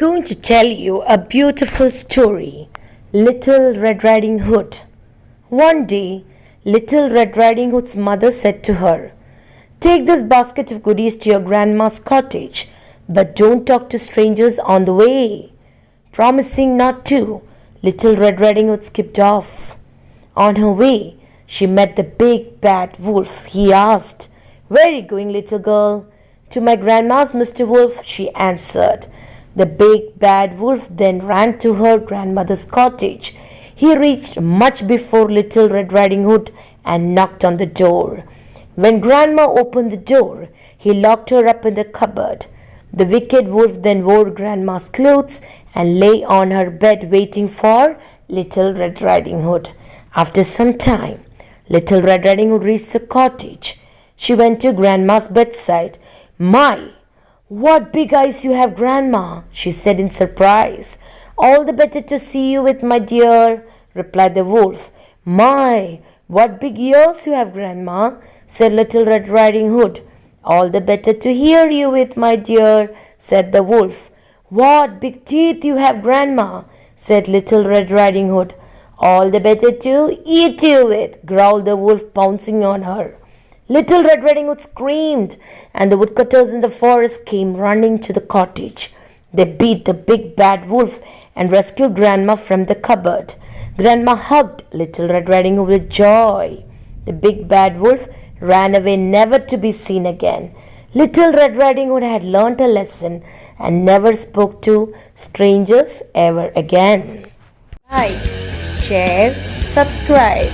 going to tell you a beautiful story, Little Red Riding Hood. One day, Little Red Riding Hood's mother said to her, "Take this basket of goodies to your grandma's cottage, but don't talk to strangers on the way." Promising not to, Little Red Riding Hood skipped off. On her way, she met the big bad wolf. He asked, "Where are you going, little girl?" "To my grandma's, Mr. Wolf," she answered. The big bad wolf then ran to her grandmother's cottage. He reached much before Little Red Riding Hood and knocked on the door. When Grandma opened the door, he locked her up in the cupboard. The wicked wolf then wore Grandma's clothes and lay on her bed waiting for Little Red Riding Hood. After some time, Little Red Riding Hood reached the cottage. She went to Grandma's bedside. "My, what big eyes you have, Grandma," she said in surprise. "All the better to see you with, my dear," replied the wolf. "My, what big ears you have, Grandma," said Little Red Riding Hood. "All the better to hear you with, my dear," said the wolf. "What big teeth you have, Grandma," said Little Red Riding Hood. "All the better to eat you with," growled the wolf, pouncing on her. Little Red Riding Hood screamed, and the woodcutters in the forest came running to the cottage. They beat the big bad wolf and rescued Grandma from the cupboard. Grandma hugged Little Red Riding Hood with joy. The big bad wolf ran away, never to be seen again. Little Red Riding Hood had learnt a lesson and never spoke to strangers ever again. Like, share, subscribe.